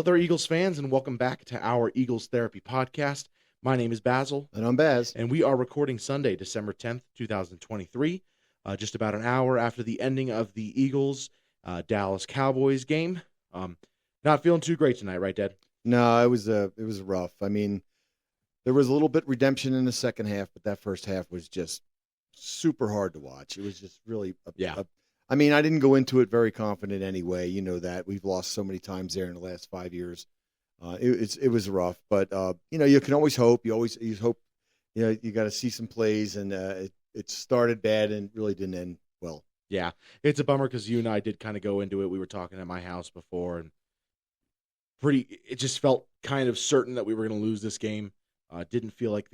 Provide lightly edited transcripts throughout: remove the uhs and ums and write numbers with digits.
there, Eagles fans, and welcome back to our Eagles Therapy podcast. My name is Basil. And I'm Baz. And we are recording Sunday, December 10th, 2023, just about an hour after the ending of the Eagles Dallas Cowboys game. Not feeling too great tonight, right, Dad? No, it was rough. I mean, there was a little bit redemption in the second half, but that first half was just super hard to watch. It was just really I mean, I didn't go into it very confident anyway. You know that. We've lost so many times there in the last 5 years. It was rough, but you can always hope. You hope. You got to see some plays, and it started bad and really didn't end well. Yeah, it's a bummer because you and I did kind of go into it. We were talking at my house before, and it just felt kind of certain that we were going to lose this game. Didn't feel like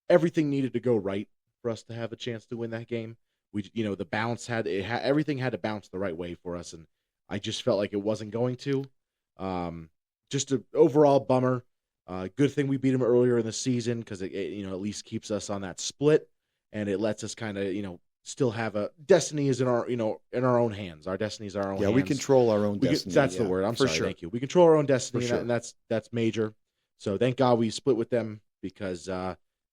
everything needed to go right for us to have a chance to win that game. The bounce everything had to bounce the right way for us, and I just felt like it wasn't going to. Just an overall bummer. Good thing we beat them earlier in the season because it at least keeps us on that split, and it lets us kind of still have a destiny is in our in our own hands. Our destiny is our own hands. Yeah, we control our own destiny. That's the word. I'm sorry. Sure. Thank you. We control our own destiny, sure. and that's major. So thank God we split with them because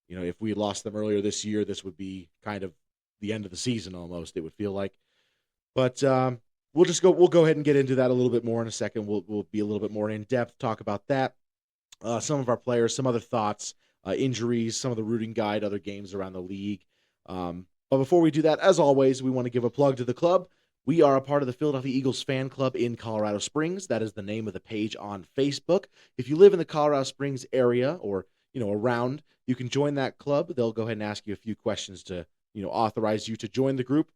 if we had lost them earlier this year, this would be kind of the end of the season almost. It would feel like, but we'll go ahead and get into that a little bit more in a second. We'll be a little bit more in depth, talk about that, some of our players, some other thoughts, injuries, some of the rooting guide, other games around the league. But before we do that, as always, we want to give a plug to the club. We are a part of the Philadelphia Eagles fan club in Colorado Springs. That is the name of the page on Facebook. If you live in the Colorado Springs area or around, you can join that club. They'll go ahead and ask you a few questions to authorize you to join the group,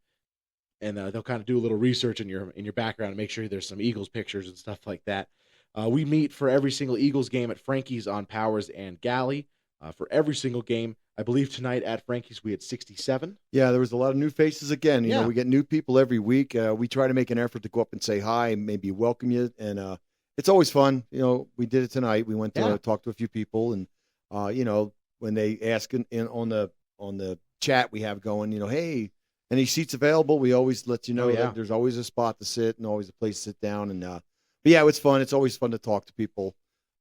and they'll kind of do a little research in your background and make sure there's some Eagles pictures and stuff like that. We meet for every single Eagles game at Frankie's on Powers and Galley. For every single game, I believe tonight at Frankie's we had 67. Yeah, there was a lot of new faces again. We get new people every week. We try to make an effort to go up and say hi and maybe welcome you, and it's always fun. We did it tonight. We went to talk to a few people, and when they ask on the chat we have going, hey, any seats available? We always let you know that there's always a spot to sit and always a place to sit down. And but yeah, it's fun. It's always fun to talk to people.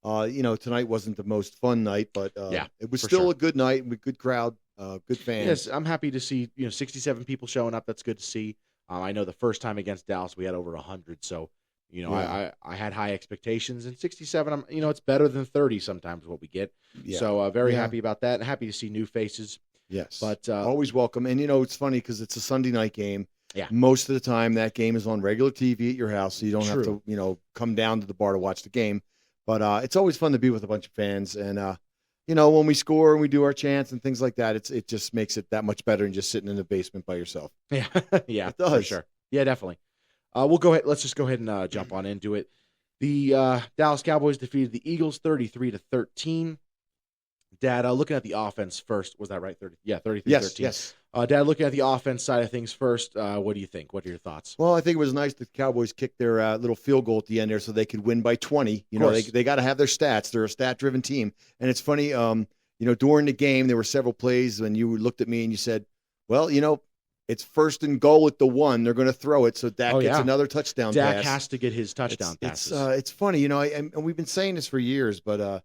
Tonight wasn't the most fun night, but it was still a good night with good crowd, good fans. Yes, I'm happy to see 67 people showing up. That's good to see. I know the first time against Dallas we had over 100, so I had high expectations, and 67. It's better than 30 sometimes what we get. Yeah. So very happy about that, and happy to see new faces. Yes, but always welcome. And it's funny because it's a Sunday night game. Yeah, most of the time that game is on regular TV at your house, so you don't have to come down to the bar to watch the game. But it's always fun to be with a bunch of fans, and when we score and we do our chants and things like that, it just makes it that much better than just sitting in the basement by yourself. Yeah, yeah, it does. For sure. Yeah, definitely. We'll go ahead. Let's just go ahead and jump on into it. The Dallas Cowboys defeated the Eagles 33-13. Dad, looking at the offense first, was that right? 33-13. Yes. Dad, looking at the offense side of things first, what do you think? What are your thoughts? Well, I think it was nice that the Cowboys kicked their little field goal at the end there so they could win by 20. They got to have their stats. They're a stat-driven team. And it's funny, during the game, there were several plays when you looked at me and you said, well, it's first and goal at the 1. They're going to throw it, so Dak gets another touchdown pass. Dak has to get his touchdown passes. It's funny, and we've been saying this for years, but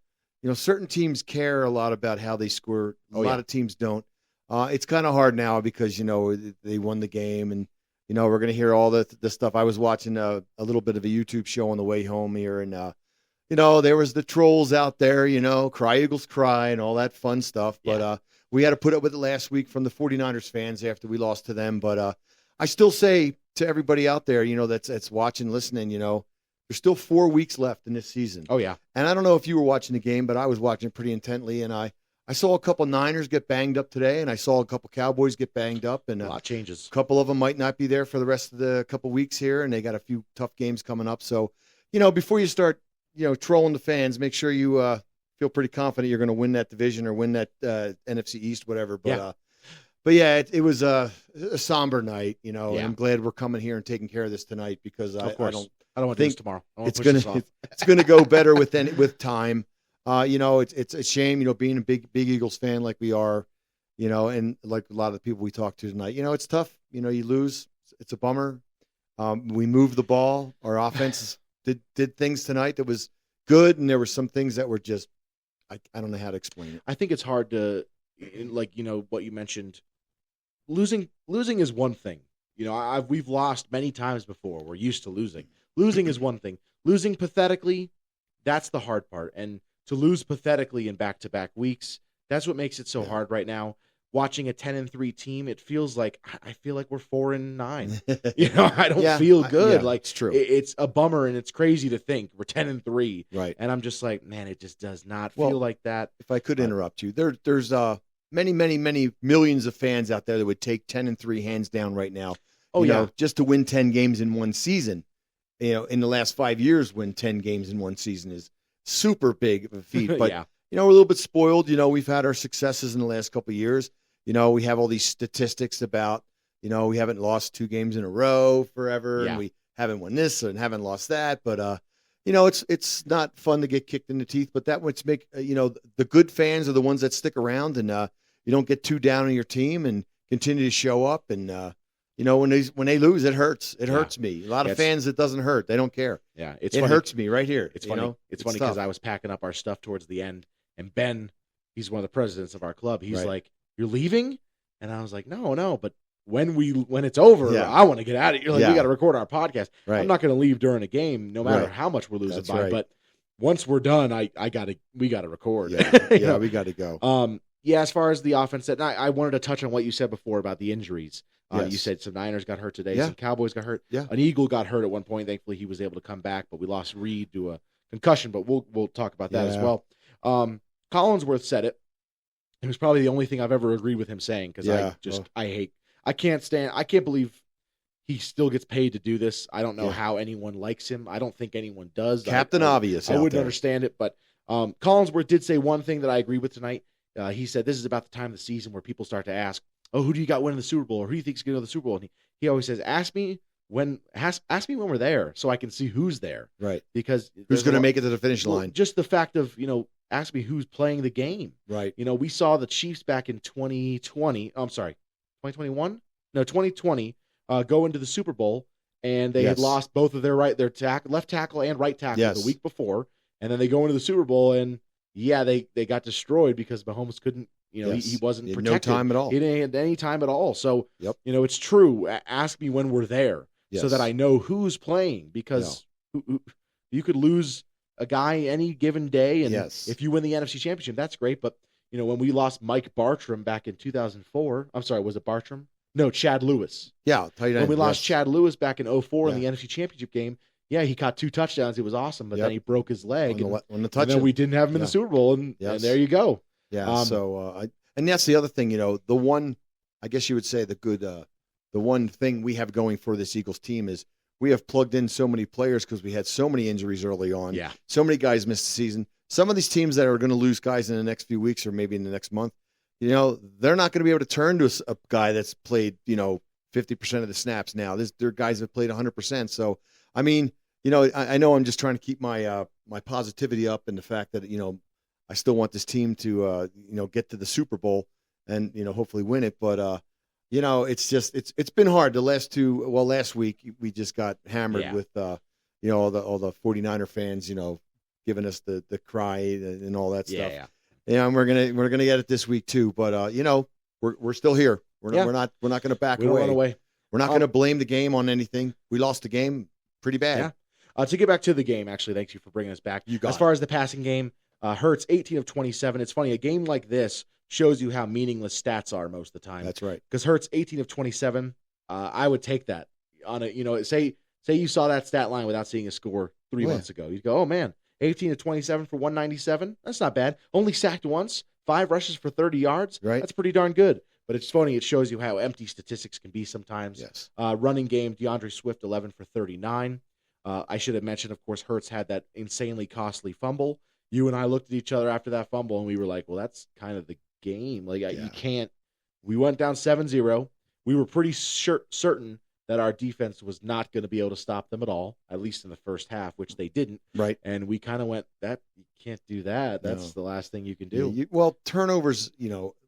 certain teams care a lot about how they score. A lot of teams don't. It's kind of hard now because, they won the game, and, we're going to hear all the stuff. I was watching a little bit of a YouTube show on the way home here, and, there was the trolls out there, cry Eagles cry and all that fun stuff. But we had to put up with it last week from the 49ers fans after we lost to them. But I still say to everybody out there, that's watching, listening, there's still 4 weeks left in this season. Oh, yeah. And I don't know if you were watching the game, but I was watching it pretty intently, and I saw a couple Niners get banged up today, and I saw a couple Cowboys get banged up. And a lot of changes. A couple of them might not be there for the rest of the couple weeks here, and they got a few tough games coming up. So, before you start, trolling the fans, make sure you feel pretty confident you're going to win that division or win that NFC East, whatever. But it was a somber night, and I'm glad we're coming here and taking care of this tonight because I don't want to do this tomorrow. It's going to go better with time. It's a shame, being a big Eagles fan like we are, and like a lot of the people we talked to tonight, it's tough. You lose. It's a bummer. We moved the ball. Our offense did things tonight that was good, and there were some things that were just I don't know how to explain it. I think it's hard to, like, what you mentioned. Losing is one thing. We've lost many times before. We're used to losing. Losing is one thing. Losing pathetically, that's the hard part. And to lose pathetically in back-to-back weeks, that's what makes it so hard right now. Watching a 10-3 team, I feel like we're 4-9. I don't feel good. It's true. It's a bummer, and it's crazy to think we're 10-3. Right. And I'm just like, man, it just does not feel like that. If I could interrupt you, there's many, many, many millions of fans out there that would take 10-3 hands down right now. Just to win 10 games in one season. In the last 5 years, win 10 games in one season is super big of a feat. But we're a little bit spoiled. We've had our successes in the last couple of years. We have all these statistics about, we haven't lost 2 games in a row forever, and we haven't won this and haven't lost that. But it's not fun to get kicked in the teeth. But that would make the good fans are the ones that stick around, and you don't get too down on your team and continue to show up. And when they lose, it hurts. It hurts me. A lot of fans, it doesn't hurt. They don't care. Yeah, it hurts me right here. It's funny. It's funny because I was packing up our stuff towards the end, and Ben, he's one of the presidents of our club. He's like, "You're leaving?" And I was like, "No, but when it's over, I want to get out of here. We got to record our podcast. Right. I'm not going to leave during a game, no matter how much we're losing by. Right. But once we're done, we got to record. Yeah, we got to go. As far as the offense, I wanted to touch on what you said before about the injuries. You said some Niners got hurt today. Some Cowboys got hurt. An Eagle got hurt at one point. Thankfully, he was able to come back, but we lost Reed to a concussion. But we'll talk about that as well. Collinsworth said it. It was probably the only thing I've ever agreed with him saying, because I can't believe he still gets paid to do this. I don't know how anyone likes him. I don't think anyone does. Captain Obvious. I wouldn't understand it, but Collinsworth did say one thing that I agree with tonight. He said this is about the time of the season where people start to ask, "Oh, who do you got winning the Super Bowl, or who do you think's going to go to the Super Bowl?" And he always says, "Ask me when we're there, so I can see who's there." Right. Because who's going to make it to the finish line? Just the fact of ask me who's playing the game. Right. We saw the Chiefs back in 2020. I'm sorry, 2021. No, 2020. Go into the Super Bowl, and they had lost both of their left tackle and right tackle the week before, and then they go into the Super Bowl, and they got destroyed because Mahomes couldn't. He wasn't protected. No time at all. He didn't have any time at all. So it's true. Ask me when we're there, so that I know who's playing, because you could lose a guy any given day, and if you win the NFC Championship, that's great. But when we lost Mike Bartram back in 2004, I'm sorry, was it Bartram? No, Chad Lewis. Yeah, when we lost Chad Lewis back in 2004 in the NFC Championship game, he caught 2 touchdowns. It was awesome, but then he broke his leg, and then we didn't have him in the Super Bowl, and there you go. Yeah. And that's the other thing. The one, I guess you would say, the one thing we have going for this Eagles team is we have plugged in so many players because we had so many injuries early on. Yeah. So many guys missed the season. Some of these teams that are going to lose guys in the next few weeks or maybe in the next month, they're not going to be able to turn to a guy that's played, 50% of the snaps now. There are guys that played 100%. So, I mean, I know I'm just trying to keep my my positivity up, and the fact that, I still want this team to, get to the Super Bowl and, hopefully win it. But, it's been hard. Last week we just got hammered with, all the 49er fans, giving us the cry and all that stuff. Yeah. And we're going to get it this week too. But, we're still here. We're not going to back away. Run away. We're not going to blame the game on anything. We lost the game pretty bad. Yeah. To get back to the game, actually, thank you for bringing us back. As far as the passing game, Hurts 18 of 27. It's funny, a game like this shows you how meaningless stats are most of the time. That's right. Because Hurts 18 of 27, I would take that on a say you saw that stat line without seeing a score 3 months ago. You'd go, "Oh man, 18 of 27 for 197. That's not bad. Only sacked once, 5 rushes for 30 yards. Right. That's pretty darn good." But it's funny, it shows you how empty statistics can be sometimes. Yes. Running game, DeAndre Swift 11 for 39. I should have mentioned, of course, Hurts had that insanely costly fumble. You and I looked at each other after that fumble, and we were like, well, that's kind of the game. You can't – we went down 7-0. We were pretty certain that our defense was not going to be able to stop them at all, at least in the first half, which they didn't. Right. And we kind of went, you can't do that. That's the last thing you can do. Turnovers,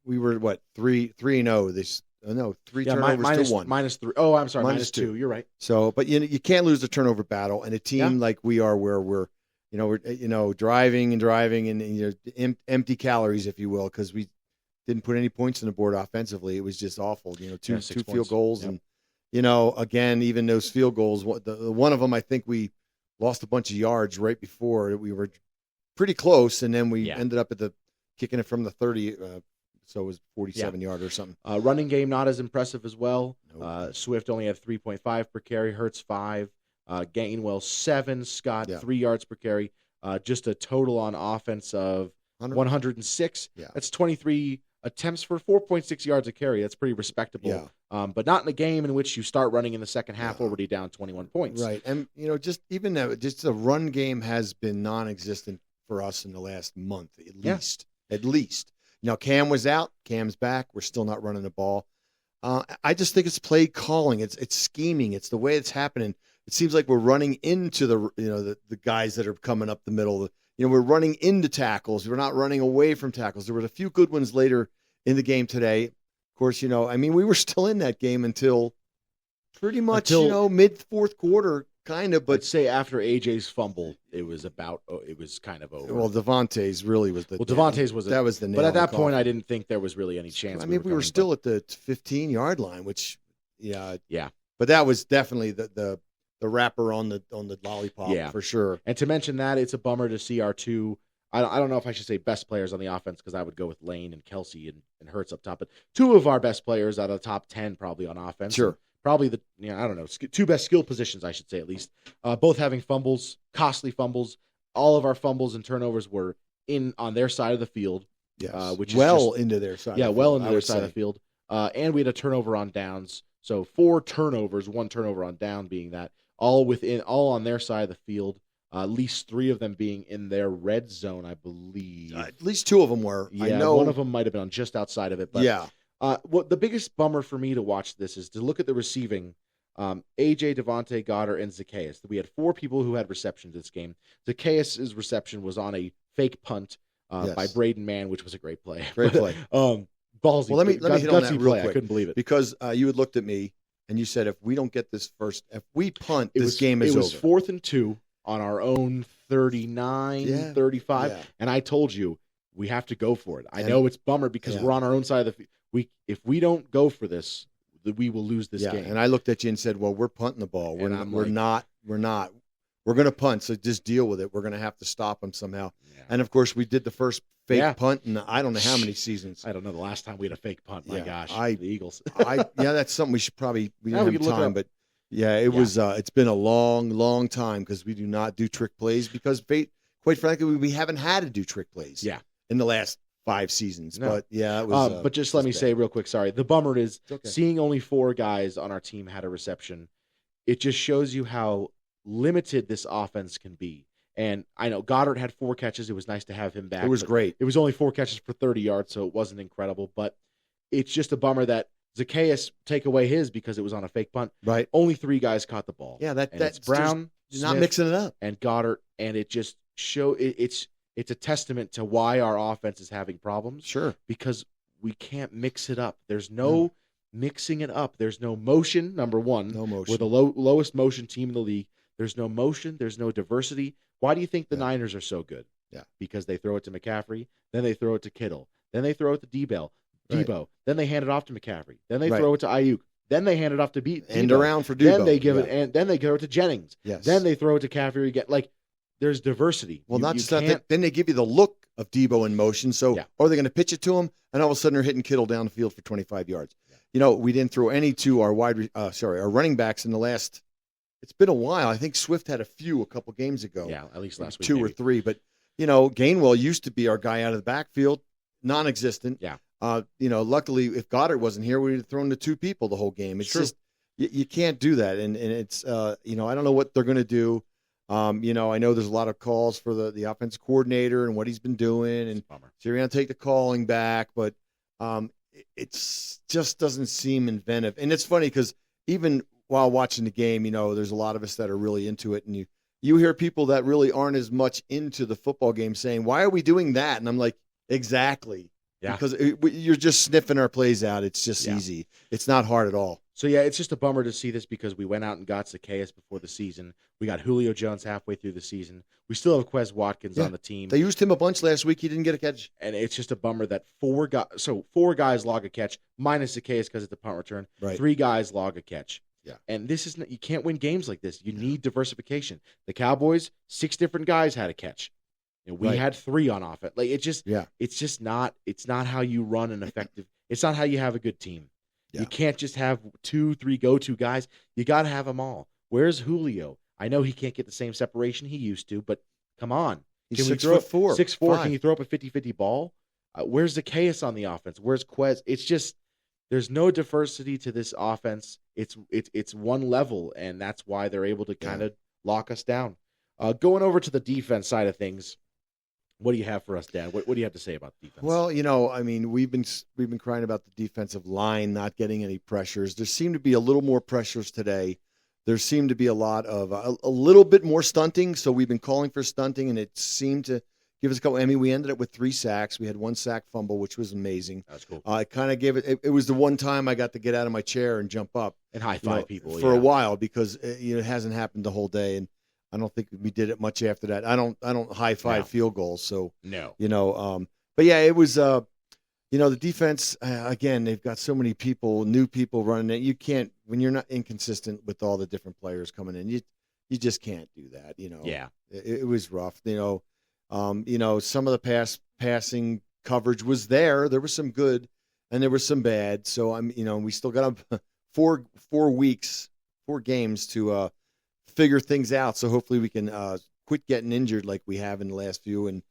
we were, 3-0 this no, 3 Yeah, turnovers to 1. -3. Oh, I'm sorry, -2. -2. You're right. So, but you can't lose the turnover battle. And a team like we are, where we're driving and empty calories, if you will, because we didn't put any points on the board offensively. It was just awful. Two field goals, and again, even those field goals. One of them, I think we lost a bunch of yards right before. We were pretty close, and then we ended up kicking it from the 30. So it was 47-yard or something. Running game not as impressive as well. Nope. Swift only had 3.5 per carry. Hurts 5. Gainwell 7. Scott 3 yards per carry. Just a total on offense of 106. Yeah. That's 23 attempts for 4.6 yards a carry. That's pretty respectable. Yeah. But not in a game in which you start running in the second half already down 21 points. Right. And just the run game has been non-existent for us in the last month at least. At least. Cam was out. Cam's back. We're still not running the ball. I just think it's play calling. It's scheming. It's the way it's happening. It seems like we're running into the guys that are coming up the middle. We're running into tackles. We're not running away from tackles. There were a few good ones later in the game today. Of course, we were still in that game until pretty much mid fourth quarter, kind of. But I'd say after AJ's fumble, it was kind of over. Well, Devontae's really was the. Well, Devontae's was that was the nail. But at that point, I didn't think there was really any chance. We were still at the 15-yard line, which yeah. But that was definitely the wrapper on the lollipop for sure. And to mention that, it's a bummer to see our two. I don't know if I should say best players on the offense, because I would go with Lane and Kelsey and Hurts up top. But two of our best players out of the top 10 probably on offense. Sure. Probably I don't know, two best skill positions, I should say, at least. Both having fumbles, costly fumbles. All of our fumbles and turnovers were on their side of the field. Yes. Which is into their side. Yeah, well into their side of the field. And we had a turnover on downs. So 4 turnovers, 1 turnover on down being that. All on their side of the field. At least 3 of them being in their red zone, I believe. At least 2 of them were. Yeah, I know one of them might have been on just outside of it. But what the biggest bummer for me to watch this is to look at the receiving. AJ, Devontae, Goddard, and Zacchaeus. We had 4 people who had reception this game. Zacchaeus' reception was on a fake punt by Braden Mann, which was a great play. Great play. Ballsy. Well, let me hit on that real quick. I couldn't believe it. Because you had looked at me and you said, if we don't get this first, if we punt, this game is over. It was 4th and 2 on our own 39, 35. Yeah. And I told you, we have to go for it. I know it's bummer because we're on our own side of the field. If we don't go for this, we will lose this game. And I looked at you and said, well, we're punting the ball. We're not. We're going to punt, so just deal with it. We're going to have to stop them somehow. Yeah. And, of course, we did the first fake punt in I don't know how many seasons. I don't know the last time we had a fake punt. My gosh, the Eagles. That's something we should probably – we don't have time, but – was. It's been a long, long time because we do not do trick plays because, quite frankly, we haven't had to do trick plays. In the last 5 seasons. No. But it was. But just let me say real quick. Sorry, the bummer is seeing only 4 guys on our team had a reception. It just shows you how limited this offense can be. And I know Goddard had 4 catches. It was nice to have him back. It was great. It was only 4 catches for 30 yards, so it wasn't incredible. But it's just a bummer that Zacchaeus take away his because it was on a fake punt. Right. Only 3 guys caught the ball. Yeah, that's Brown, Smith, not mixing it up, and Goddard, and it just it's a testament to why our offense is having problems. Sure. Because we can't mix it up. There's no mixing it up. There's no motion. Number one, no motion. We're the lowest motion team in the league. There's no motion. There's no diversity. Why do you think the Niners are so good? Yeah. Because they throw it to McCaffrey, then they throw it to Kittle, then they throw it to Debo, then they hand it off to McCaffrey, then they throw it to Ayuk, then they hand it off to Debo. End around for Debo. Then they give it, and then they throw it to Jennings. Yes. Then they throw it to Caffrey again. Like, there's diversity. Well, not just that. Then they give you the look of Debo in motion. So, are they going to pitch it to him? And all of a sudden, they're hitting Kittle down the field for 25 yards. Yeah. We didn't throw any to our our running backs in the last. It's been a while. I think Swift had a couple games ago. Yeah, at least last week. 2 or 3. But Gainwell used to be our guy out of the backfield, non-existent. Yeah. Luckily, if Goddard wasn't here, we would have thrown to 2 people the whole game. It's just you can't do that, and it's I don't know what they're going to do. I know there's a lot of calls for the offense coordinator and what he's been doing, and so you're going to take the calling back, but it's just doesn't seem inventive. And it's funny because even while watching the game, there's a lot of us that are really into it, and you hear people that really aren't as much into the football game saying, "Why are we doing that?" And I'm like, exactly. Yeah. because you're just sniffing our plays out. It's just easy. It's not hard at all. So, yeah, it's just a bummer to see this because we went out and got Zacchaeus before the season. We got Julio Jones halfway through the season. We still have Quez Watkins on the team. They used him a bunch last week. He didn't get a catch. And it's just a bummer that four guys log a catch, minus Zacchaeus because it's a punt return. Right. 3 guys log a catch. Yeah. And you can't win games like this. You need diversification. The Cowboys, 6 different guys had a catch. And we had 3 on offense. Like it's not how you run an effective. It's not how you have a good team. Yeah. You can't just have 2, 3 go-to guys. You got to have them all. Where's Julio? I know he can't get the same separation he used to, but come on. He's 6'4". 6'4". Can you throw up a 50-50 ball? Where's Zacchaeus on the offense? Where's Quez? It's just there's no diversity to this offense. It's one level, and that's why they're able to kind of lock us down. Going over to the defense side of things, what do you have for us, Dan? What do you have to say about the defense? Well, I mean, we've been crying about the defensive line not getting any pressures. There seemed to be a little more pressures today. There seemed to be a lot of a little bit more stunting. So we've been calling for stunting, and it seemed to give us a couple. I mean, we ended up with 3 sacks. We had 1 sack fumble, which was amazing. That's cool. I kind of gave it. It was the one time I got to get out of my chair and jump up and high five people for a while because it hasn't happened the whole day, and I don't think we did it much after that. I don't high five field goals. So no, but yeah, it was. The defense again. They've got so many new people running it. You can't when you're not inconsistent with all the different players coming in. You just can't do that. Yeah, it was rough. Some of the passing coverage was there. There was some good, and there was some bad. So we still got 4 games to figure things out. So hopefully we can quit getting injured like we have in the last few, and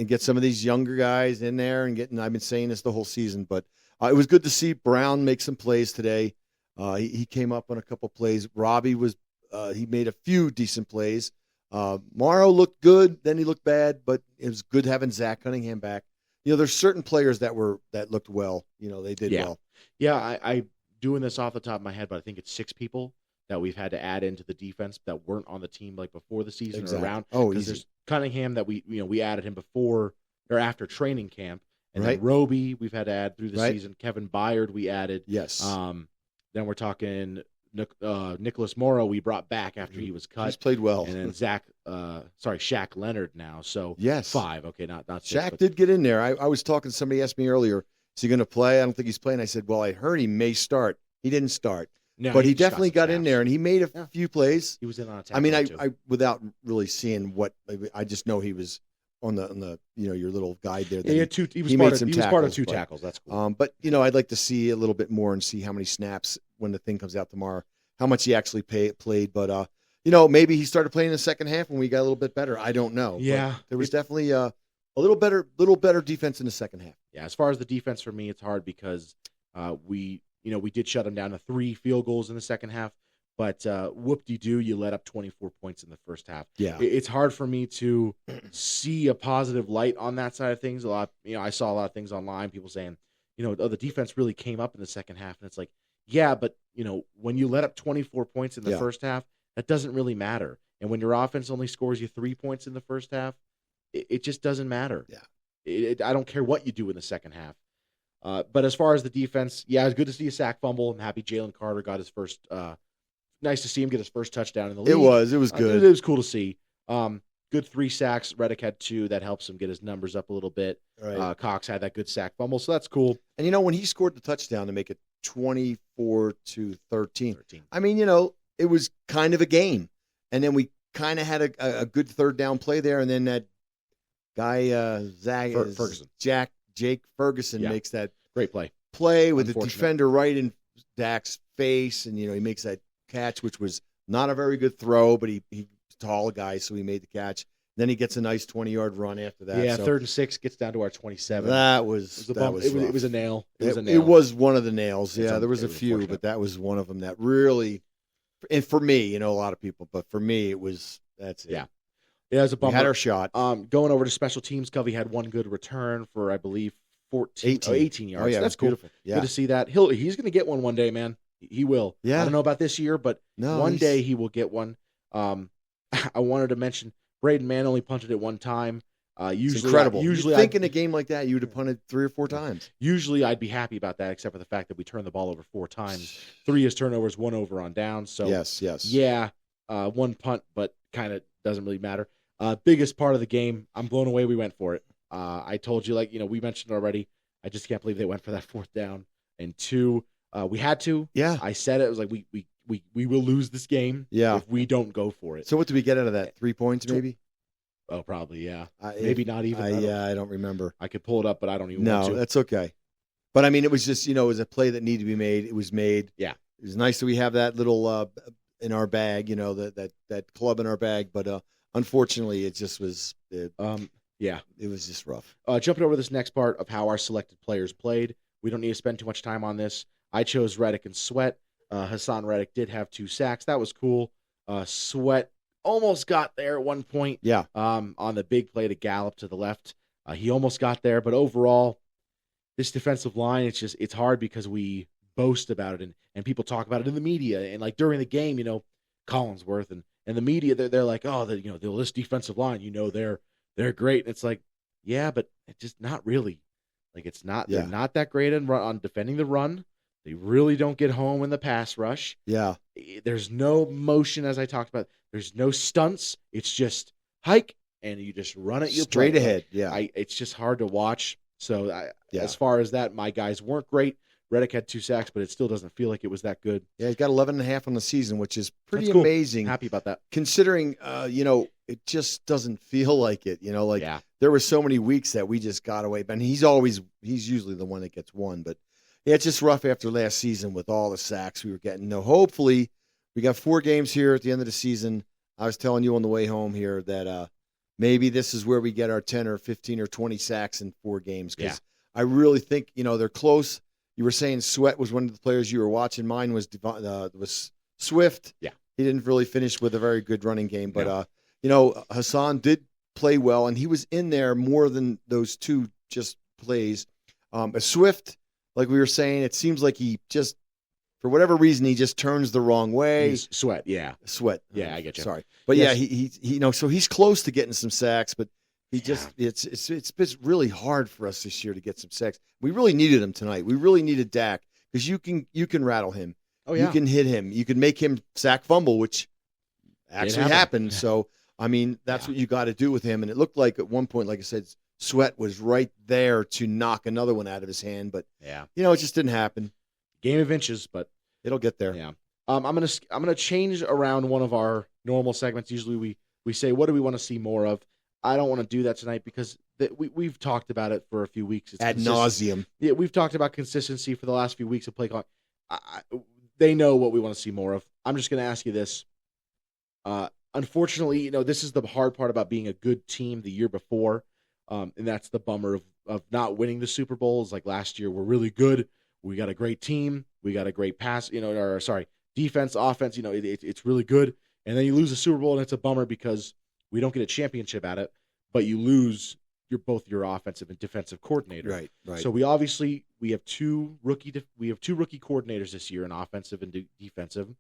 get some of these younger guys in there and getting. I've been saying this the whole season, but it was good to see Brown make some plays today. He came up on a couple plays. Robbie he made a few decent plays. Morrow looked good, then he looked bad, but it was good having Zach Cunningham back. There's certain players that looked well. They did well. Yeah, I doing this off the top of my head, but I think it's 6 people that we've had to add into the defense that weren't on the team like before the season or around. Oh, easy. There's Cunningham that we added him before or after training camp, and then Roby we've had to add through the season. Kevin Byard we added. Yes. Then we're talking Nicholas Morrow we brought back after he was cut. He's played well. And then Shaq Leonard now. So yes. 5. Okay, not 6. Shaq did get in there. I was talking. Somebody asked me earlier, is he going to play? I don't think he's playing. I said, well, I heard he may start. He didn't start. No, but he definitely got in there, and he made a few plays. He was in on attack. I mean, I without really seeing I just know he was on the your little guide there. Yeah, he was part of 2 tackles. That's cool. But I'd like to see a little bit more and see how many snaps when the thing comes out tomorrow, how much he actually played. But maybe he started playing in the second half when we got a little bit better. I don't know. Yeah, but there was definitely a little better defense in the second half. Yeah, as far as the defense for me, it's hard because we did shut them down to 3 field goals in the second half, but whoop-de-doo, you let up 24 points in the first half. Yeah. It's hard for me to see a positive light on that side of things. I saw a lot of things online, people saying, the defense really came up in the second half, and it's like, yeah, but, when you let up 24 points in the first half, that doesn't really matter. And when your offense only scores you 3 points in the first half, it just doesn't matter. Yeah. I don't care what you do in the second half. But as far as the defense, yeah, it's good to see a sack fumble. I'm happy Jalen Carter got his first. Nice to see him get his first touchdown in the league. It was good. It was cool to see. Good 3 sacks. Reddick had 2. That helps him get his numbers up a little bit. Right. Cox had that good sack fumble, so that's cool. And when he scored the touchdown to make it 24-13, I mean, it was kind of a game, and then we kind of had a good third down play there, and then that guy Jake Ferguson makes that great play with the defender right in Dak's face, and he makes that catch, which was not a very good throw, but he's a tall guy, so he made the catch. Then he gets a nice 20-yard run after that. Yeah, 3rd and 6 gets down to our 27. That was it was a nail. It was one of the nails. Yeah, there was a few, but that was one of them that really. And for me, a lot of people, but for me, that's it. Yeah, it was a bummer. We had our shot. Going over to special teams, Covey had 1 good return for, I believe, 18 yards. Oh, yeah, that's cool. Beautiful. Yeah. Good to see that. He's going to get one day, man. He will. Yeah. I don't know about this year, but one day he will get one. I wanted to mention Braden Mann only punted it 1 time. It's Usually, incredible. Usually, You'd think in a game like that, you would have punted 3 or 4 times. Usually, I'd be happy about that, except for the fact that we turned the ball over 4 times. 3 is turnovers, 1 over on downs. So yes. yeah, 1 punt, but kind of doesn't really matter. Biggest part of the game, I'm blown away. We went for it. I told you, we mentioned already. I just can't believe they went for that 4th down and 2. We had to. Yeah. I said it. It was like we will lose this game. Yeah. If we don't go for it. So what did we get out of that? 3 points, maybe? Oh, probably, yeah. Maybe not even. I don't remember. I could pull it up, but I don't even want to. No, that's okay. But I mean, it was just, it was a play that needed to be made. It was made. Yeah. It was nice that we have that little in our bag, that club in our bag. But unfortunately, it just was. Yeah. It was just rough. Jumping over this next part of how our selected players played. We don't need to spend too much time on this. I chose Reddick and Sweat. Hassan Reddick did have 2 sacks. That was cool. Sweat almost got there at one point. Yeah. On the big play to Gallup to the left. He almost got there, but overall, this defensive line, it's hard because we boast about it and people talk about it in the media and like during the game, Collinsworth and the media, they're like, oh, this defensive line, they're great. And it's like, yeah, but it's just not really. Like it's not. Yeah. They're not that great on defending the run. They really don't get home in the pass rush. Yeah. There's no motion, as I talked about. There's no stunts. It's just hike, and you just run it. Straight ahead. Yeah. It's just hard to watch. So Yeah. as far as that, my guys weren't great. Reddick had 2 sacks, but it still doesn't feel like it was that good. Yeah, he's got 11.5 on the season, which is pretty That's cool. amazing. Happy about that. Considering, it just doesn't feel like it. Yeah. There were so many weeks that we just got away. And he's usually the one that gets one. But yeah, it's just rough after last season with all the sacks we were getting. No, hopefully we got 4 games here at the end of the season. I was telling you on the way home here that maybe this is where we get our 10 or 15 or 20 sacks in 4 games. Because I really think, they're close. You were saying Sweat was one of the players you were watching. Mine was Swift. Yeah. He didn't really finish with a very good running game. But, Hassan did play well, and he was in there more than those 2 just plays. Swift, like we were saying, it seems like he just, for whatever reason, he just turns the wrong way. Sweat, yeah. Sweat. Yeah, I get you. Sorry. But yes. Yeah, he so he's close to getting some sacks, but he just it's been really hard for us this year to get some sacks. We really needed him tonight. We really needed Dak because you can rattle him. Oh yeah. You can hit him. You can make him sack fumble, which actually happened. So I mean, that's what you got to do with him. And it looked like at one point, like I said, Sweat was right there to knock another one out of his hand, but it just didn't happen. Game of inches, but it'll get there. Yeah. I'm gonna change around one of our normal segments. Usually we say, what do we want to see more of? I don't want to do that tonight because we've talked about it for a few weeks. It's ad nauseum. Yeah, we've talked about consistency for the last few weeks of play calling. They know what we want to see more of. I'm just going to ask you this. Unfortunately, this is the hard part about being a good team the year before, and that's the bummer of not winning the Super Bowls. Like last year, we're really good. We got a great team. We got a great defense, offense. It's really good. And then you lose the Super Bowl, and it's a bummer because we don't get a championship at it, but you lose both your offensive and defensive coordinator. Right. So we have two rookie coordinators this year in offensive and defensive.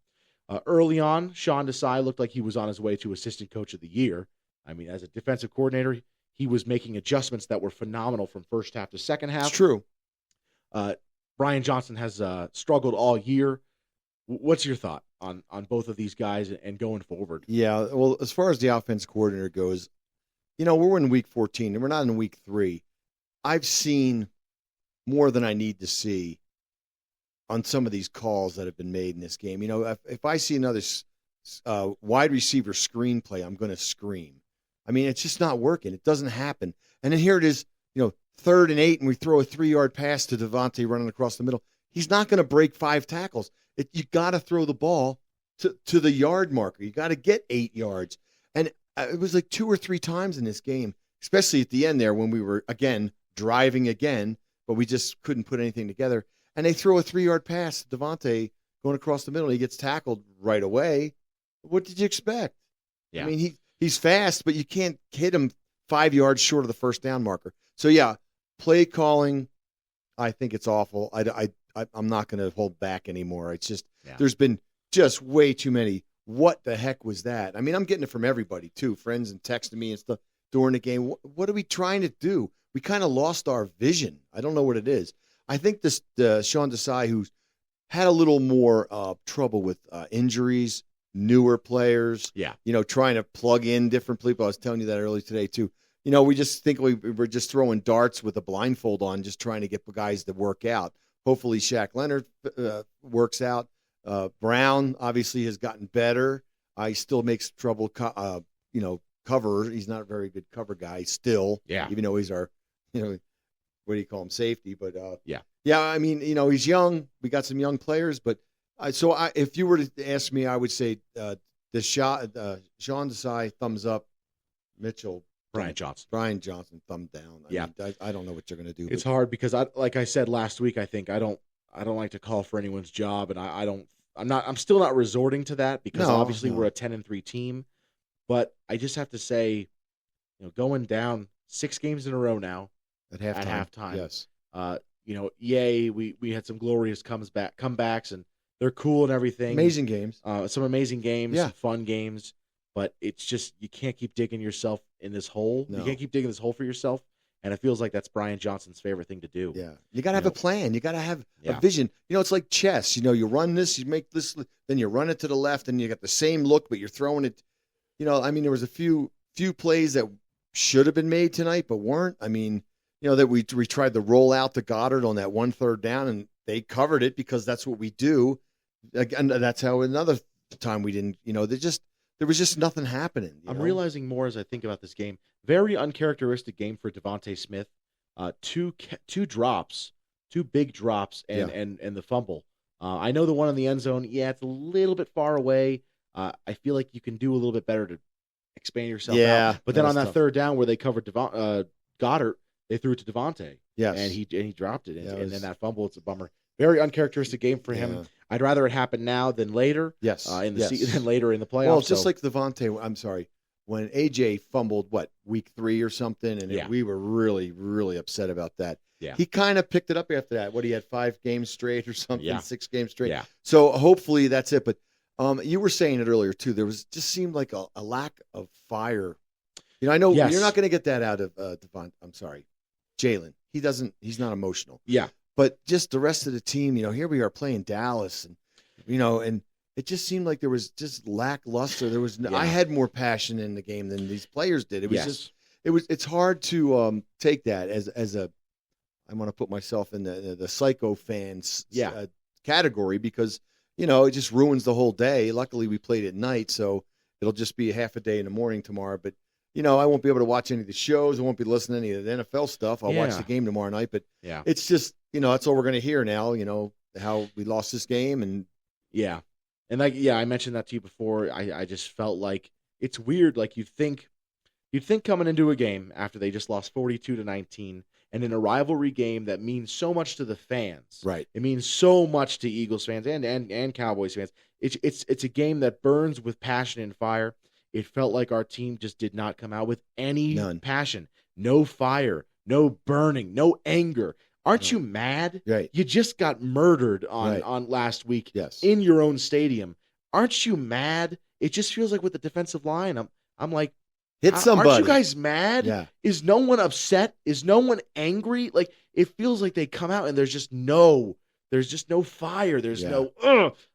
Early on, Sean Desai looked like he was on his way to assistant coach of the year. I mean, as a defensive coordinator, he was making adjustments that were phenomenal from first half to second half. It's true. Brian Johnson has struggled all year. What's your thought on both of these guys and going forward? Yeah, well, as far as the offense coordinator goes, we're in week 14 and we're not in week 3. I've seen more than I need to see on some of these calls that have been made in this game. If I see another wide receiver screenplay, I'm going to scream. I mean, it's just not working. It doesn't happen. And then here it is, 3rd and 8, and we throw a 3-yard pass to Devontae running across the middle. He's not going to break 5 tackles. You got to throw the ball to the yard marker. You got to get 8 yards. And it was like 2 or 3 times in this game, especially at the end there when we were, driving again, but we just couldn't put anything together. And they throw a 3-yard pass to Devontae going across the middle. He gets tackled right away. What did you expect? Yeah. I mean, he's fast, but you can't hit him 5 yards short of the first down marker. So, yeah, play calling, I think it's awful. I'm not going to hold back anymore. It's just there's been just way too many. What the heck was that? I mean, I'm getting it from everybody, too, friends and texting me and stuff. during the game. What are we trying to do? We kind of lost our vision. I don't know what it is. I think this Sean Desai, who's had a little more trouble with injuries, newer players, trying to plug in different people. I was telling you that earlier today too. We just think we're just throwing darts with a blindfold on, just trying to get guys to work out. Hopefully Shaq Leonard works out. Brown obviously has gotten better. He still makes trouble, cover. He's not a very good cover guy still, even though he's our, what do you call him, safety. But, I mean, he's young. We got some young players. But if you were to ask me, I would say Sean Desai, thumbs up. Mitchell, Brian Johnson, thumb down. I don't know what you're going to do. It's hard because like I said last week, I think I don't like to call for anyone's job, and I'm still not resorting to that because obviously we're a 10-3 team, but I just have to say, going down 6 games in a row now at halftime. Yes. We had some glorious comebacks, and they're cool and everything. Amazing games. Some amazing games, some fun games. But it's just, you can't keep digging yourself in this hole. No. You can't keep digging this hole for yourself. And it feels like that's Brian Johnson's favorite thing to do. Yeah. You got to have a plan. You got to have a vision. It's like chess. You run this, you make this, then you run it to the left, and you got the same look, but you're throwing it. There was a few plays that should have been made tonight, but weren't. That we tried to roll out to Goddard on that 1 3rd down, and they covered it because that's what we do. And that's how another time we didn't, there was just nothing happening. I'm realizing more as I think about this game. Very uncharacteristic game for Devontae Smith. Two drops, 2 big drops, and the fumble. I know the one in the end zone, it's a little bit far away. I feel like you can do a little bit better to expand yourself out. But then on that tough 3rd down where they covered Goddard, they threw it to Devontae. Yes. And he dropped it. And then that fumble, it's a bummer. Very uncharacteristic game for him. I'd rather it happen now than later. Yes. Than later in the playoffs. Well, just like Devontae, I'm sorry, when AJ fumbled, week 3 or something, and we were really, really upset about that. Yeah. He kind of picked it up after that. He had 5 games straight or something, 6 games straight. Yeah. So hopefully that's it. But you were saying it earlier too. There was just seemed like a lack of fire. I know you're not going to get that out of Devon. I'm sorry, Jalen. He's not emotional. Yeah. But just the rest of the team, here we are playing Dallas, and and it just seemed like there was just lackluster. There was I had more passion in the game than these players did. It was it's hard to take that as a I want to put myself in the psycho fans category because it just ruins the whole day. Luckily we played at night, so it'll just be a half a day in the morning tomorrow, but I won't be able to watch any of the shows. I won't be listening to any of the NFL stuff. I'll watch the game tomorrow night, but it's just that's all we're going to hear now, how we lost this game. And and I mentioned that to you before. I just felt like it's weird. Like you'd think coming into a game after they just lost 42-19 and in a rivalry game that means so much to the fans. Right. It means so much to Eagles fans and Cowboys fans. It's a game that burns with passion and fire. It felt like our team just did not come out with any passion, no fire, no burning, no anger. Aren't you mad? Right. You just got murdered on last week in your own stadium. Aren't you mad? It just feels like with the defensive line, I'm like, hit somebody. Aren't you guys mad? Yeah. Is no one upset? Is no one angry? Like it feels like they come out and there's just no fire. There's no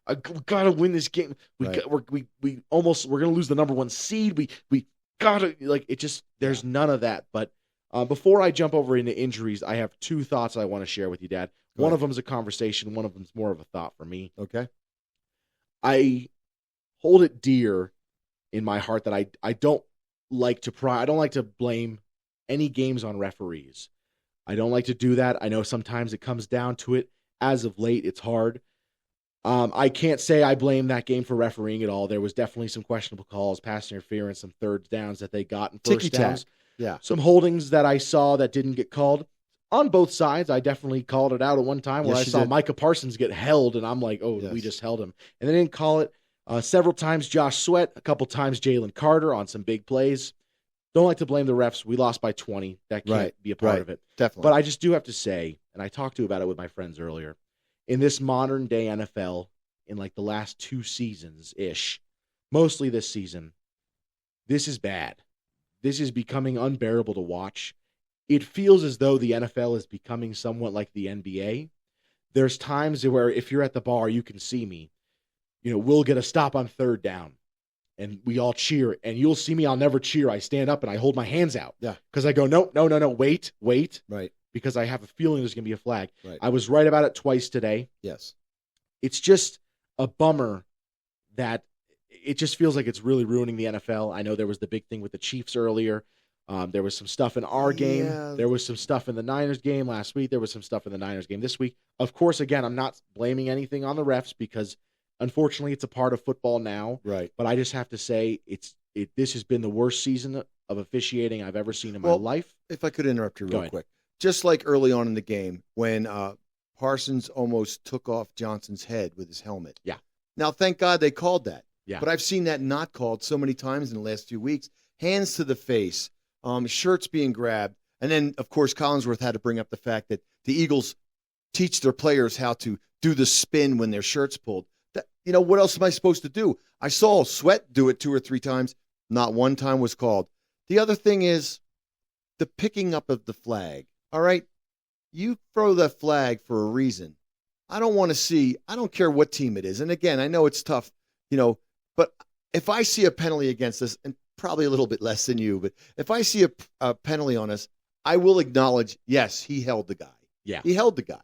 we gotta win this game. We're gonna lose the number 1 seed. We gotta it just there's none of that. But before I jump over into injuries, I have 2 thoughts I want to share with you, Dad. One of them is a conversation. One of them is more of a thought for me. Okay. I hold it dear in my heart that I don't like to I don't like to blame any games on referees. I don't like to do that. I know sometimes it comes down to it. As of late, it's hard. I can't say I blame that game for refereeing at all. There was definitely some questionable calls, pass interference, some 3rd downs that they got in first downs. Yeah. Some holdings that I saw that didn't get called on both sides. I definitely called it out at one time where I saw Micah Parsons get held, and I'm like, we just held him. And they didn't call it. Several times Josh Sweat, a couple times Jalen Carter on some big plays. Don't like to blame the refs. We lost by 20. That can't be a part of it. Definitely. But I just do have to say, and I talked about it with my friends earlier, in this modern day NFL, in like the last 2 seasons-ish, mostly this season, this is bad. this is becoming unbearable to watch. It feels as though the NFL is becoming somewhat like the NBA. There's times where if you're at the bar, you can see me. We'll get a stop on third down, and we all cheer. And you'll see me, I'll never cheer. I stand up and I hold my hands out. Yeah. Because I go, no, wait. Right. Because I have a feeling there's going to be a flag. Right. I was right about it twice today. Yes. It's just a bummer that it just feels like it's really ruining the NFL. I know there was the big thing with the Chiefs earlier. There was some stuff in our game. Yeah. There was some stuff in the Niners game last week. There was some stuff in the Niners game this week. Of course, again, I'm not blaming anything on the refs because, unfortunately, it's a part of football now. Right. But I just have to say this has been the worst season of officiating I've ever seen in my life. If I could interrupt you Go real ahead. quick. Just like early on in the game when Parsons almost took off Johnson's head with his helmet. Yeah. Now, thank God they called that. Yeah. But I've seen that not called so many times in the last few weeks. Hands to the face, shirts being grabbed. And then, of course, Collinsworth had to bring up the fact that the Eagles teach their players how to do the spin when their shirt's pulled. What else am I supposed to do? I saw Sweat do it 2 or 3 times. Not one time was called. The other thing is the picking up of the flag. All right? You throw the flag for a reason. I don't care what team it is. And again, I know it's tough, but if I see a penalty against us, and probably a little bit less than you, but if I see a penalty on us, I will acknowledge, yes, he held the guy. Yeah. He held the guy.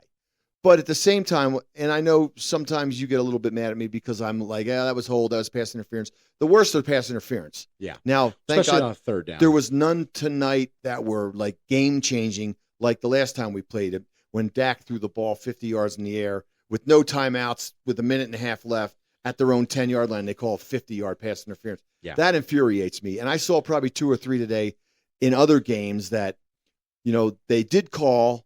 But at the same time, and I know sometimes you get a little bit mad at me because I'm like, that was hold, that was pass interference. The worst are pass interference. Yeah. Now, thank Especially God, on third down. there was none tonight that were like game-changing like the last time we played it when Dak threw the ball 50 yards in the air with no timeouts with a minute and a half left at their own 10-yard line. They call a 50-yard pass interference. Yeah. That infuriates me. And I saw probably 2 or 3 today in other games that, they did call,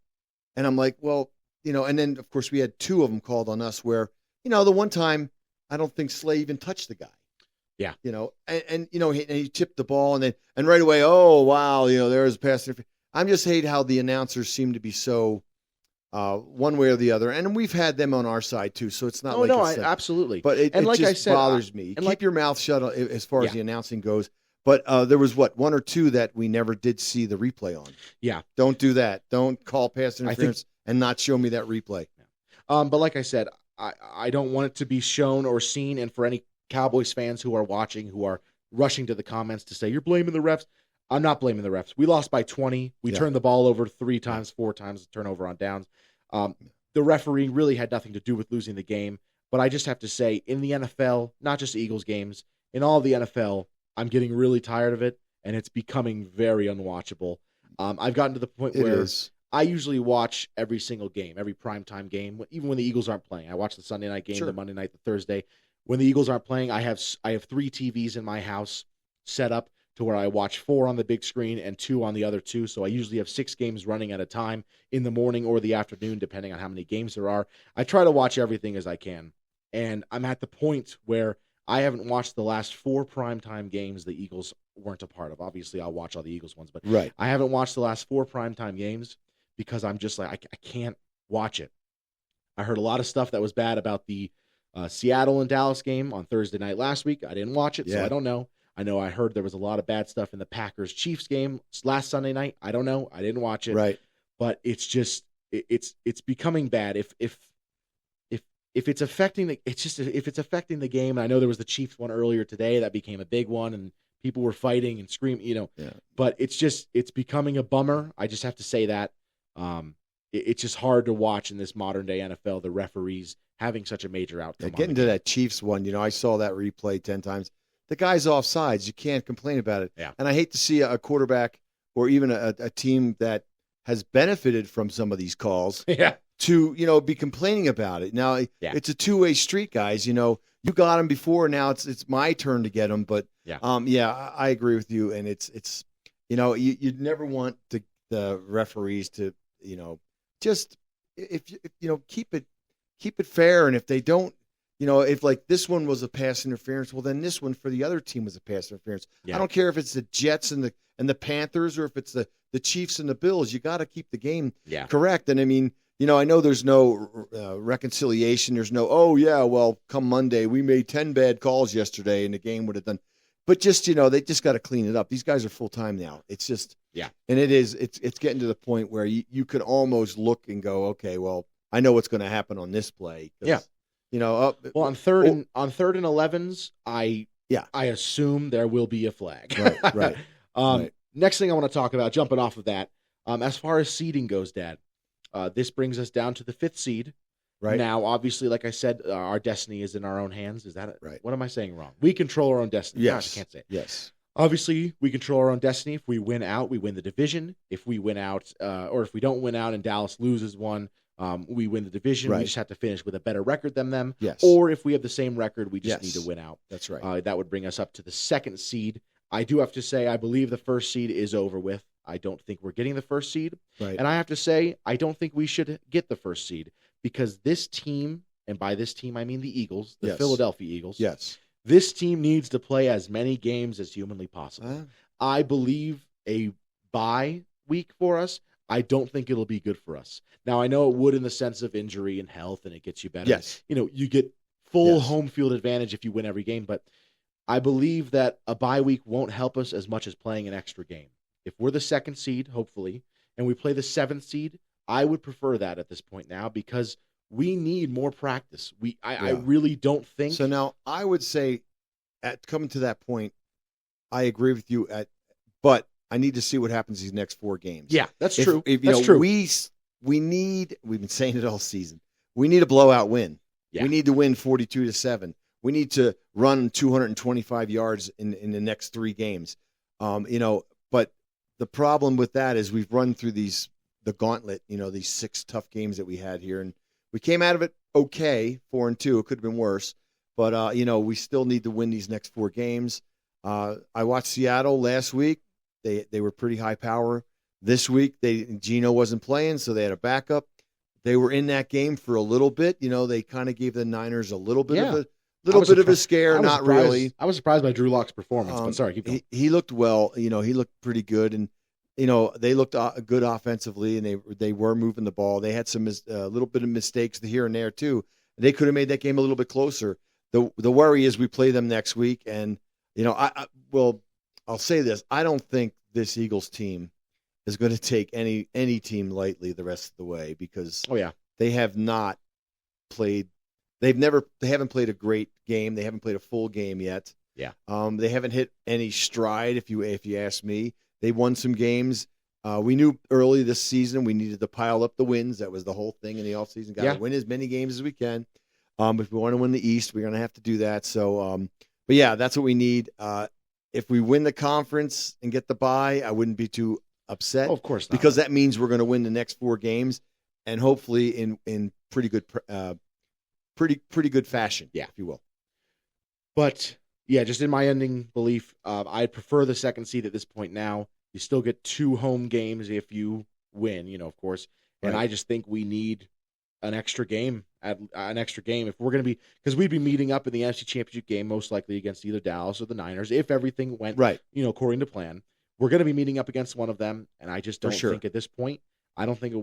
and I'm like, well, and then, of course, we had 2 of them called on us where, the one time I don't think Slay even touched the guy. Yeah. And he tipped the ball, and right away, oh, wow, there's a pass interference. I just hate how the announcers seem to be so one way or the other. And we've had them on our side, too, so it's not absolutely. But it like just I said, bothers me. Keep your mouth shut as far as Yeah. the announcing goes. But there was, 1 or 2 that we never did see the replay on. Yeah. Don't do that. Don't call pass interference and not show me that replay. But like I said, I don't want it to be shown or seen. And for any Cowboys fans who are watching, who are rushing to the comments to say, you're blaming the refs, I'm not blaming the refs. We lost by 20. We turned the ball over 3 times, 4 times, turnover on downs. The referee really had nothing to do with losing the game. But I just have to say, in the NFL, not just Eagles games, in all of the NFL, I'm getting really tired of it, and it's becoming very unwatchable. I've gotten to the point where I usually watch every single game, every primetime game, even when the Eagles aren't playing. I watch the Sunday night game, the Monday night, the Thursday. When the Eagles aren't playing, I have 3 TVs in my house set up to where I watch 4 on the big screen and 2 on the other 2. So I usually have 6 games running at a time in the morning or the afternoon, depending on how many games there are. I try to watch everything as I can. And I'm at the point where I haven't watched the last 4 primetime games the Eagles weren't a part of. Obviously, I'll watch all the Eagles ones, but I haven't watched the last 4 primetime games because I'm just like, I can't watch it. I heard a lot of stuff that was bad about the Seattle and Dallas game on Thursday night last week. I didn't watch it, so I don't know. I heard there was a lot of bad stuff in the Packers-Chiefs game last Sunday night. I don't know. I didn't watch it. Right. But it's just it's becoming bad. If it's affecting if it's affecting the game, and I know there was the Chiefs one earlier today that became a big one, and people were fighting and screaming, But it's becoming a bummer. I just have to say that. It's just hard to watch in this modern day NFL. The referees having such a major outcome. Getting to that Chiefs one, I saw that replay 10 times. The guy's offsides. You can't complain about it. Yeah. And I hate to see a quarterback or even a team that has benefited from some of these calls to, be complaining about it. Now, it's a two-way street, guys. You got them before. Now it's my turn to get them. But, I agree with you. And it's you'd never want the referees to, just if keep it fair. And if they don't, if like this one was a pass interference, well, then this one for the other team was a pass interference. I don't care if it's the Jets and the Panthers or if it's the Chiefs and the Bills. You got to keep the game correct. And I mean, I know there's no reconciliation. There's no, come Monday, we made 10 bad calls yesterday and the game would have done. But just, they just got to clean it up. These guys are full time now. It's just, Yeah. And it's getting to the point where you could almost look and go, okay, well, I know what's going to happen on this play. Yeah. Well, on third and 11s, I assume there will be a flag. Right. Right. Next thing I want to talk about, jumping off of that, as far as seeding goes, Dad, this brings us down to the 5th seed. Right. Now, obviously, like I said, our destiny is in our own hands. Is that it? Right. What am I saying wrong? We control our own destiny. Yes. Gosh, I can't say it. Yes. Obviously, we control our own destiny. If we win out, we win the division. If we win out, or if we don't win out and Dallas loses one, we win the division. Right. We just have to finish with a better record than them. Yes. Or if we have the same record, we just need to win out. That's right. That would bring us up to the 2nd seed. I do have to say, I believe the 1st seed is over with. I don't think we're getting the 1st seed. Right. And I have to say, I don't think we should get the 1st seed because this team, and by this team I mean the Eagles, the Philadelphia Eagles. Yes. This team needs to play as many games as humanly possible. I believe a bye week for us, I don't think it'll be good for us. Now, I know it would in the sense of injury and health, and it gets you better. Yes. You get full home field advantage if you win every game, but I believe that a bye week won't help us as much as playing an extra game. If we're the 2nd seed, hopefully, and we play the 7th seed, I would prefer that at this point now because we need more practice. I really don't think. So now I would say at coming to that point, I agree with you but I need to see what happens these next 4 games. Yeah, that's true. That's true. We've been saying it all season. We need a blowout win. Yeah. We need to win 42-7. We need to run 225 yards in the next 3 games. But the problem with that is we've run through the gauntlet, these 6 tough games that we had here, and we came out of it okay, 4-2. It could have been worse, but we still need to win these next 4 games. I watched Seattle last week. They were pretty high power. This week, Geno wasn't playing, so they had a backup. They were in that game for a little bit. They kind of gave the Niners a little bit of a scare. Not really. I was surprised by Drew Lock's performance, but sorry, keep going. He looked well. He looked pretty good, and they looked good offensively, and they were moving the ball. They had some a little bit of mistakes here and there too. They could have made that game a little bit closer. The worry is we play them next week, and I'll say this: I don't think this Eagles team is going to take any team lightly the rest of the way because they have not played. They haven't played a great game. They haven't played a full game yet. Yeah. They haven't hit any stride. If you ask me, they won some games. We knew early this season we needed to pile up the wins. That was the whole thing in the offseason. Got to win as many games as we can. If we want to win the East, we're going to have to do that. So, but yeah, that's what we need. If we win the conference and get the bye, I wouldn't be too upset. Oh, of course not. Because that means we're going to win the next 4 games, and hopefully in pretty good fashion, if you will. But yeah, just in my ending belief, I prefer the 2nd seed at this point. Now you still get 2 home games if you win, of course. And I just think we need an extra game if we're going to be, because we'd be meeting up in the NFC Championship game most likely against either Dallas or the Niners if everything went according to plan. We're going to be meeting up against one of them, and I just don't think at this point. I don't think a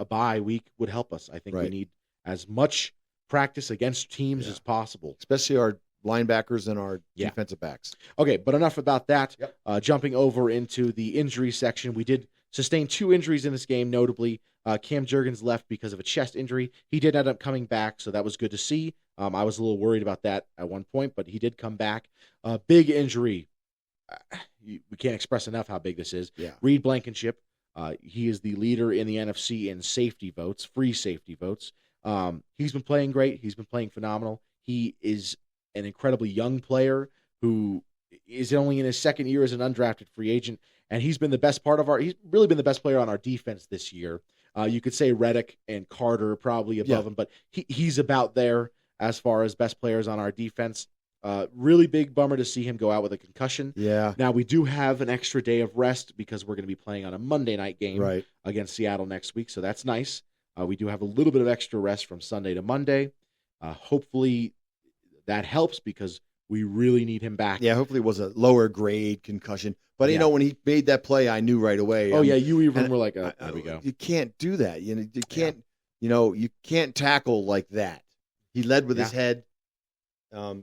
bye week would help us. I think we need as much practice against teams as possible, especially our linebackers and our defensive backs. Okay, but enough about that. Jumping over into the injury section, we did sustain 2 injuries in this game, notably Cam Jurgens left because of a chest injury. He did end up coming back, so that was good to see. I was a little worried about that at one point, but he did come back. Big injury. We can't express enough how big this is. Yeah. Reed Blankenship, he is the leader in the NFC in safety votes, free safety votes. He's been playing great. He's been playing phenomenal. He is an incredibly young player who is only in his 2nd year as an undrafted free agent, and he's been the best he's really been the best player on our defense this year. You could say Reddick and Carter probably above him, but he's about there as far as best players on our defense. Really big bummer to see him go out with a concussion. Yeah. Now, we do have an extra day of rest because we're going to be playing on a Monday night game against Seattle next week, so that's nice. We do have a little bit of extra rest from Sunday to Monday. Hopefully that helps because we really need him back. Yeah, hopefully it was a lower grade concussion. But, when he made that play, I knew right away. Oh, you even were like, there we go. You can't do that. You can't, you can't tackle like that. He led with his head.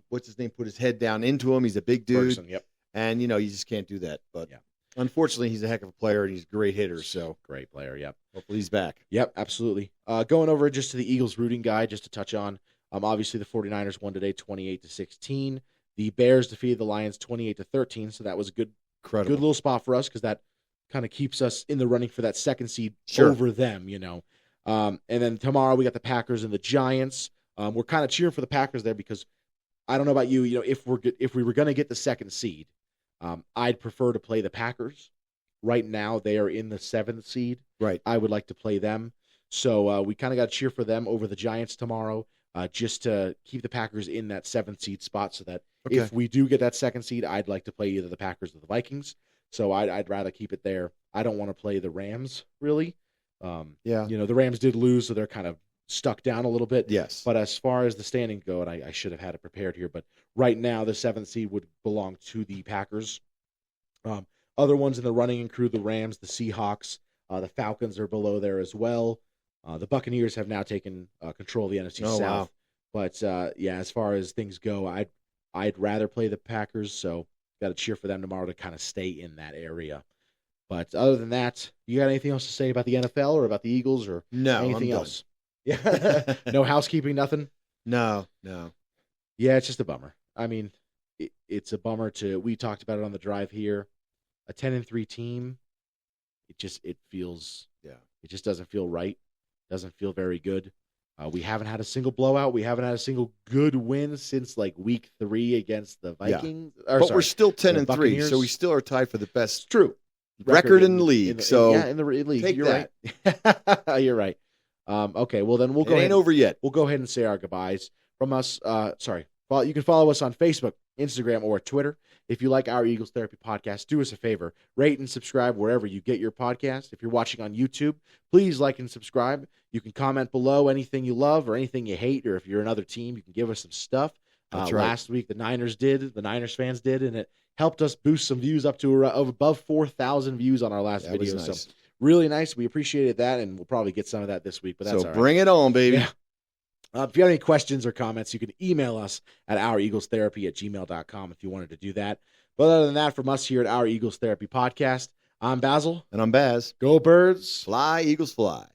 what's his name, put his head down into him. He's a big dude. Ferguson, yep. And, you just can't do that. But yeah. Unfortunately, he's a heck of a player, and he's a great hitter. So great player, yep. Hopefully he's back. Yep, absolutely. Going over just to the Eagles rooting guide, just to touch on. Obviously, the 49ers won today 28-16. The Bears defeated the Lions 28-13, so that was a good little spot for us because that kind of keeps us in the running for that second seed over them, And then tomorrow we got the Packers and the Giants. We're kind of cheering for the Packers there because I don't know about you, if we were going to get the second seed, I'd prefer to play the Packers. Right now, they are in the 7th seed. Right. I would like to play them. So we kind of got to cheer for them over the Giants tomorrow, just to keep the Packers in that 7th seed spot so that if we do get that second seed, I'd like to play either the Packers or the Vikings. So I'd rather keep it there. I don't want to play the Rams, really. The Rams did lose, so they're kind of stuck down a little bit. Yes. But as far as the standing go, and I should have had it prepared here, but right now the 7th seed would belong to the Packers. Other ones in the running include the Rams, the Seahawks, the Falcons are below there as well. The Buccaneers have now taken control of the NFC South. Wow. But as far as things go, I'd rather play the Packers, so got to cheer for them tomorrow to kind of stay in that area. But other than that, you got anything else to say about the NFL or about the Eagles or anything else? Yeah, no housekeeping, nothing. No. Yeah, it's just a bummer. I mean, it's a bummer we talked about it on the drive here. A 10-3 team, it just doesn't feel right. Doesn't feel very good. We haven't had a single blowout. We haven't had a single good win since like week 3 against the Vikings. Yeah. We're still 10-3, so we still are tied for the best record in the league. In the league. Take You're that. Right. You're right. Okay, well then we'll go. It ain't over yet. We'll go ahead and say our goodbyes from us. You can follow us on Facebook, Instagram, or Twitter. If you like our Eagles Therapy podcast, do us a favor. Rate and subscribe wherever you get your podcast. If you're watching on YouTube, please like and subscribe. You can comment below anything you love or anything you hate, or if you're another team, you can give us some stuff. That's right. Last week, the Niners fans did, and it helped us boost some views up to above 4,000 views on our last video. Was nice. So really nice. We appreciated that, and we'll probably get some of that this week, but that's all right. Bring it on, baby. Yeah. If you have any questions or comments, you can email us at oureaglestherapy@gmail.com if you wanted to do that. But other than that, from us here at Our Eagles Therapy Podcast, I'm Basil. And I'm Baz. Go Birds. Fly, Eagles, fly.